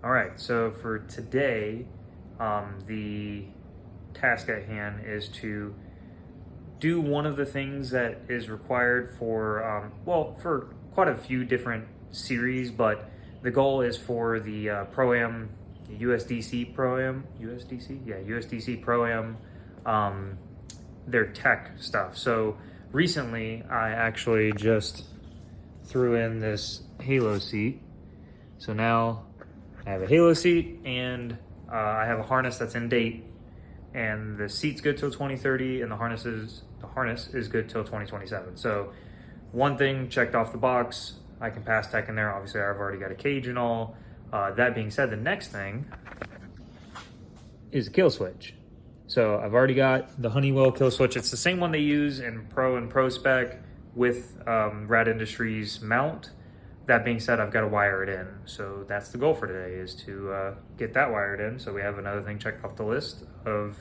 All right, so for today, the task at hand is to do one of the things that is required for, well, for quite a few different series, but the goal is for the Pro-Am, USDC Pro-Am, USDC? Yeah, USDC Pro-Am, their tech stuff. So recently, I actually just threw in this Halo seat. So now I have a Halo seat and I have a harness that's in date, and the seat's good till 2030 and the harness is good till 2027. So one thing checked off the box, I can pass tech in there. Obviously I've already got a cage and all. That being said, the next thing is a kill switch. So I've already got the Honeywell kill switch. It's the same one they use in Pro and Pro Spec with Rad Industries mount. That being said, I've got to wire it in. So that's the goal for today, is to get that wired in. So we have another thing checked off the list of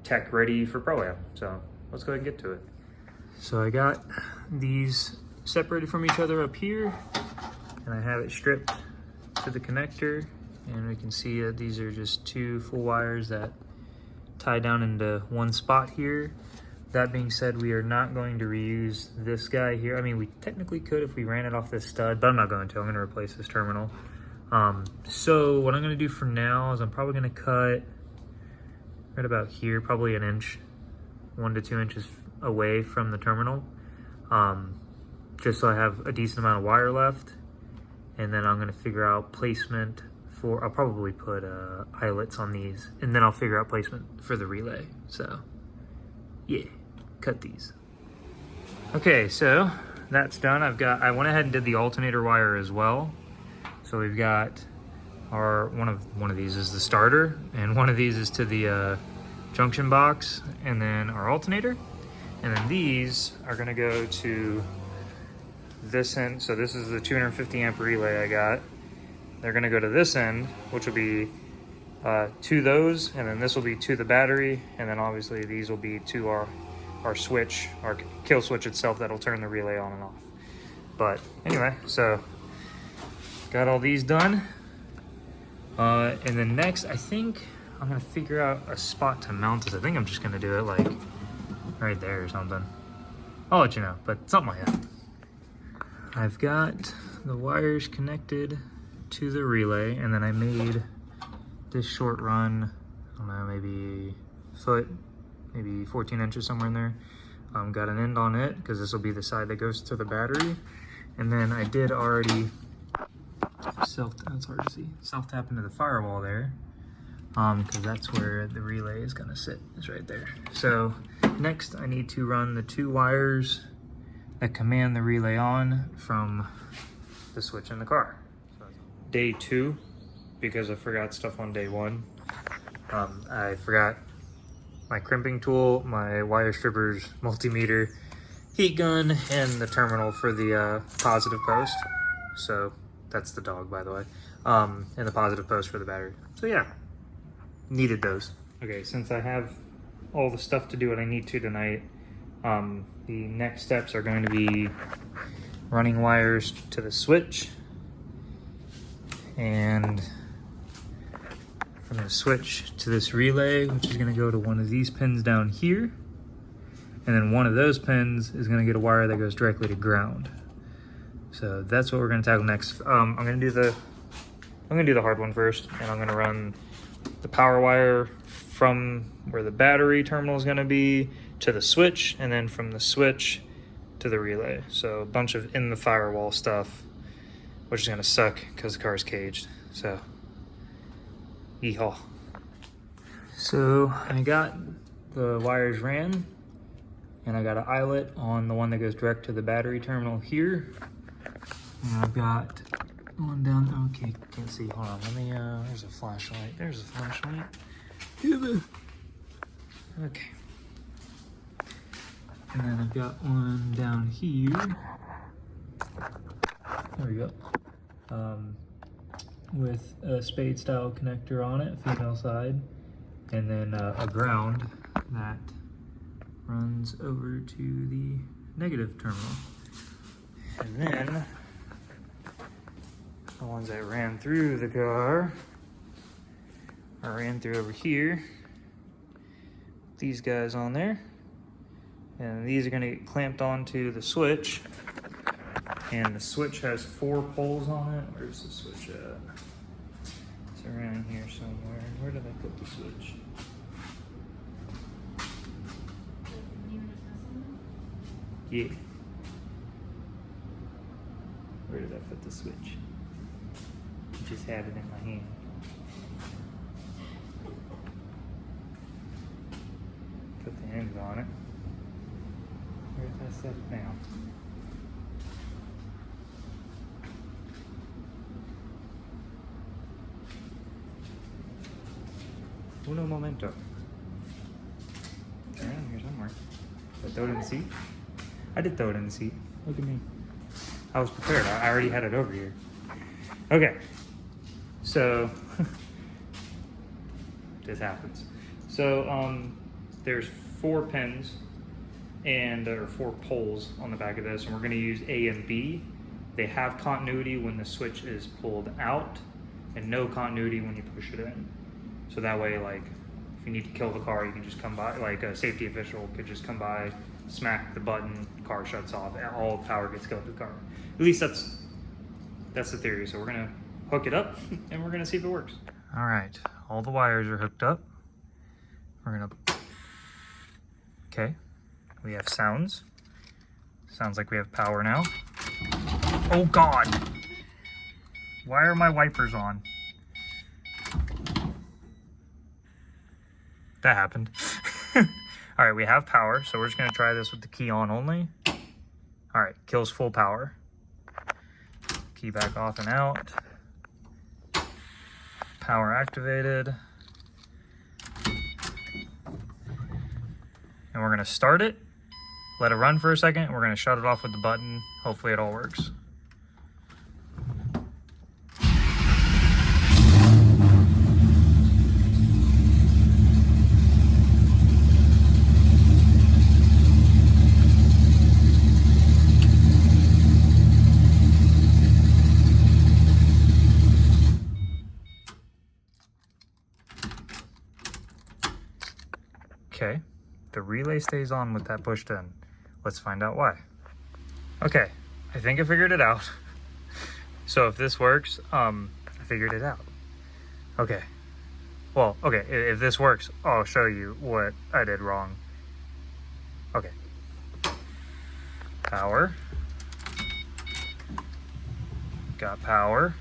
tech ready for Pro-Am. So let's go ahead and get to it. So I got these separated from each other up here, and I have it stripped to the connector. And we can see that these are just two full wires that tie down into one spot here. That being said, we are not going to reuse this guy here. I mean, we technically could if we ran it off this stud, but I'm not going to. I'm going to replace this terminal. So what I'm going to do for now is I'm probably going to cut right about here, probably an inch, 1 to 2 inches away from the terminal, just so I have a decent amount of wire left. And then I'm going to figure out placement for, I'll probably put eyelets on these, and then I'll figure out placement for the relay. So yeah, cut these. Okay, so that's done. I went ahead and did the alternator wire as well. So we've got our, one of these is the starter, and one of these is to the junction box, and then our alternator. And then these are gonna go to this end. So this is the 250 amp relay I got. They're gonna go to this end, which will be to those, and then this will be to the battery, and then obviously these will be to our switch, our kill switch itself, that'll turn the relay on and off. But anyway, so got all these done. And then next, I think I'm gonna figure out a spot to mount this. I think I'm just gonna do it like right there or something. I'll let you know, but something like that. I've got the wires connected to the relay, and then I made this short run, I don't know, maybe a foot, maybe 14 inches, somewhere in there. Got an end on it because this will be the side that goes to the battery. And then I did already it's hard to see, self-tap into the firewall there, because that's where the relay is gonna sit, is right there. So next I need to run the two wires that command the relay on from the switch in the car. Day 2, because I forgot stuff on day 1. I forgot my crimping tool, my wire strippers, multimeter, heat gun, and the terminal for the positive post. So that's the dog, by the way. And the positive post for the battery. So yeah, needed those. Okay, since I have all the stuff to do what I need to tonight, the next steps are going to be running wires to the switch, and I'm going to switch to this relay, which is going to go to one of these pins down here, and then one of those pins is going to get a wire that goes directly to ground. So that's what we're going to tackle next. I'm going to do the hard one first, and I'm going to run the power wire from where the battery terminal is going to be to the switch, and then from the switch to the relay. So a bunch of in the firewall stuff, which is going to suck because the car's caged. So yeehaw. So I got the wires ran, and I got an eyelet on the one that goes direct to the battery terminal here. And I've got one down, okay, can't see, hold on, let me, there's a flashlight, okay. And then I've got one down here, there we go, with a spade style connector on it, female side, and then a ground that runs over to the negative terminal. And then the ones that ran through the car. I ran through over here. These guys on there. And these are going to get clamped onto the switch. And the switch has 4 poles on it. Where's the switch at? It's around here somewhere. Where did I put the switch? Yeah. Where did I put the switch? I just had it in my hand. Put the ends on it. Where did I set it now? Uno momento. It's around here somewhere. Did I throw it in the seat? I did throw it in the seat. Look at me. I was prepared. I already had it over here. Okay. So, this happens. So, there's 4 pins and there are 4 poles on the back of this, and we're going to use A and B. They have continuity when the switch is pulled out and no continuity when you push it in. So that way, like, if you need to kill the car, you can just come by, like a safety official could just come by, smack the button, car shuts off, and all power gets killed to the car. At least that's the theory. So we're gonna hook it up and we're gonna see if it works. All right, all the wires are hooked up. We're gonna, okay, we have sounds. Sounds like we have power now. Oh God, why are my wipers on? That happened. All right, we have power, so we're just gonna try this with the key on only. All right, kills full power. Key back off and out. Power activated. And we're gonna start it, let it run for a second, and we're gonna shut it off with the button. Hopefully it all works. Okay, the relay stays on with that pushed in. Let's find out why. Okay, I think I figured it out. So if this works, I figured it out. Okay, well, okay, if this works, I'll show you what I did wrong. Okay, power, got power.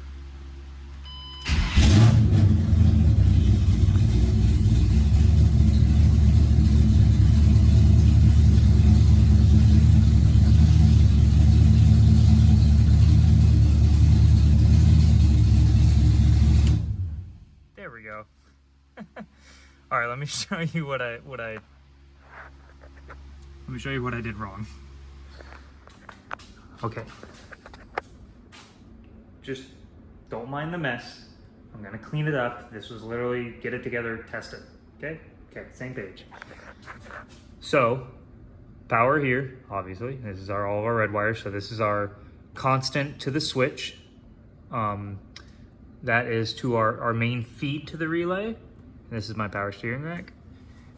There we go. All right, let me show you what I did wrong. Okay. Just don't mind the mess. I'm gonna clean it up. This was literally get it together, test it. Okay? Okay, same page. So, power here, obviously. This is all of our red wires. So this is our constant to the switch. That is to our main feed to the relay. This is my power steering rack.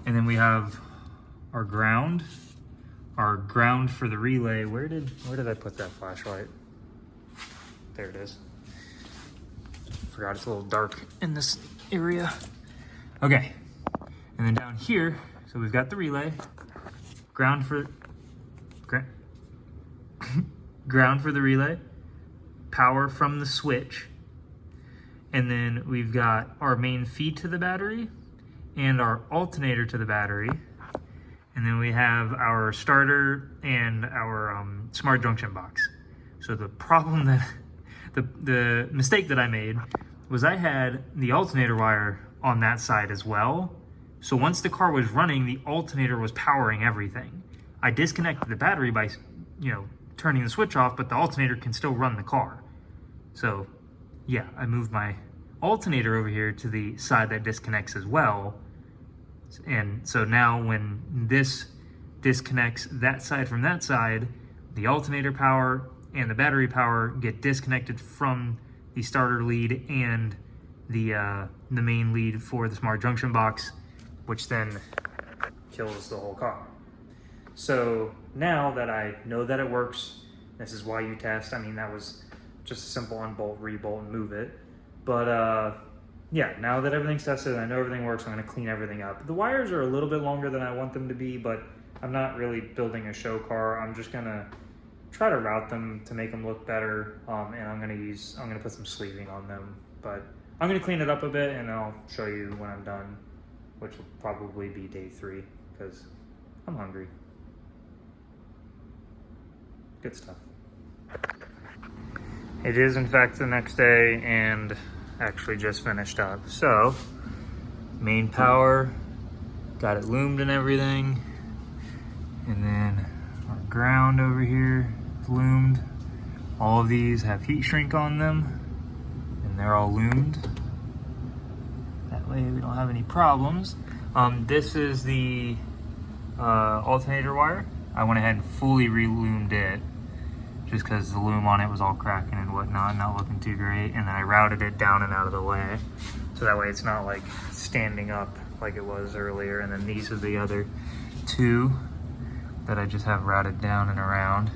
And then we have our ground for the relay. Where did I put that flashlight? There it is. Forgot it's a little dark in this area. Okay, and then down here, so we've got the relay, ground for the relay, power from the switch, and then we've got our main feed to the battery and our alternator to the battery. And then we have our starter and our smart junction box. So the problem that, the mistake that I made was I had the alternator wire on that side as well. So once the car was running, the alternator was powering everything. I disconnected the battery by, turning the switch off, but the alternator can still run the car. So yeah, I moved my alternator over here to the side that disconnects as well. And so now when this disconnects that side from that side, the alternator power and the battery power get disconnected from the starter lead and the main lead for the smart junction box, which then kills the whole car. So now that I know that it works, this is why you test. I mean, that was just a simple unbolt, rebolt, and move it. But yeah, now that everything's tested and I know everything works, I'm gonna clean everything up. The wires are a little bit longer than I want them to be, but I'm not really building a show car. I'm just gonna try to route them to make them look better, and I'm gonna put some sleeving on them. But I'm gonna clean it up a bit and I'll show you when I'm done, which will probably be day 3, because I'm hungry. Good stuff. It is in fact the next day and actually just finished up. So, main power, got it loomed and everything. And then our ground over here is loomed. All of these have heat shrink on them and they're all loomed. That way we don't have any problems. This is the alternator wire. I went ahead and fully re-loomed it just because the loom on it was all cracking and whatnot, not looking too great. And then I routed it down and out of the way, so that way it's not like standing up like it was earlier. And then these are the other 2 that I just have routed down and around,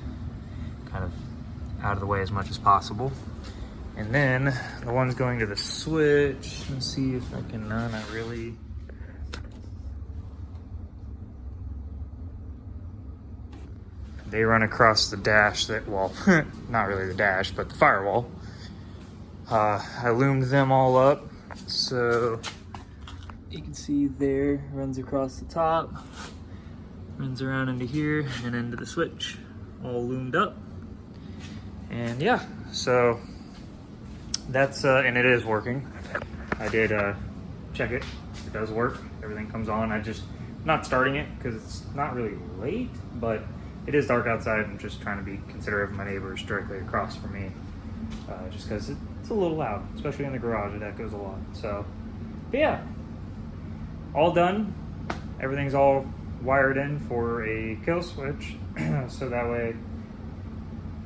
kind of out of the way as much as possible. And then the ones going to the switch, let's see if I can, not really. They run across the dash that, well, not really the dash, but the firewall. I loomed them all up. So you can see there, runs across the top, runs around into here and into the switch, all loomed up. And yeah, so that's, and it is working. I did check it, it does work. Everything comes on. I just, not starting it because it's not really late, but it is dark outside. I'm just trying to be considerate of my neighbors directly across from me, just because it's a little loud, especially in the garage. It echoes a lot. So, but yeah, all done. Everything's all wired in for a kill switch, so that way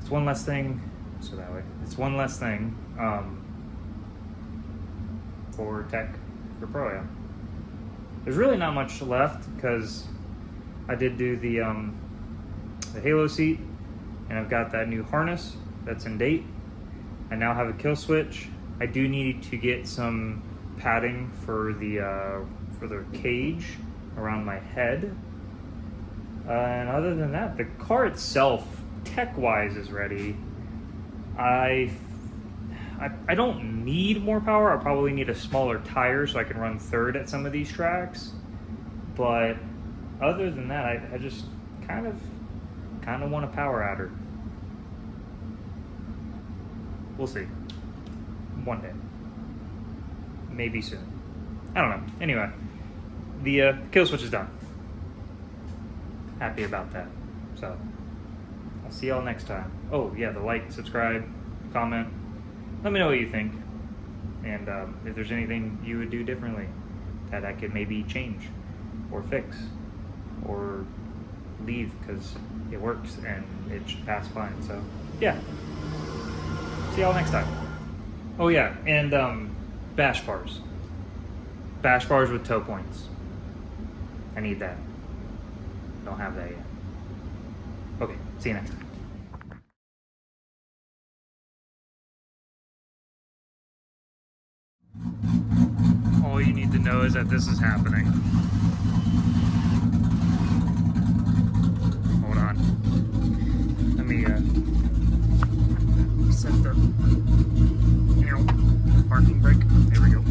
it's one less thing. For tech for Pro Am. There's really not much left because I did do the halo seat, and I've got that new harness that's in date. I now have a kill switch. I do need to get some padding for the cage around my head. And other than that, the car itself, tech-wise, is ready. I don't need more power. I probably need a smaller tire so I can run third at some of these tracks. But other than that, I just kind of want a power adder. We'll see. One day. Maybe soon. I don't know. Anyway, the kill switch is done. Happy about that. So, I'll see y'all next time. Oh yeah, the like, subscribe, comment. Let me know what you think. And if there's anything you would do differently that I could maybe change or fix or leave, because it works and it should pass fine. So yeah, see y'all next time. Oh yeah, and bash bars with toe points. I need that. Don't have that yet. Okay, see you next time. All you need to know is that this is happening. Hold on. Let me set the parking brake. There we go.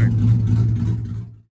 All right.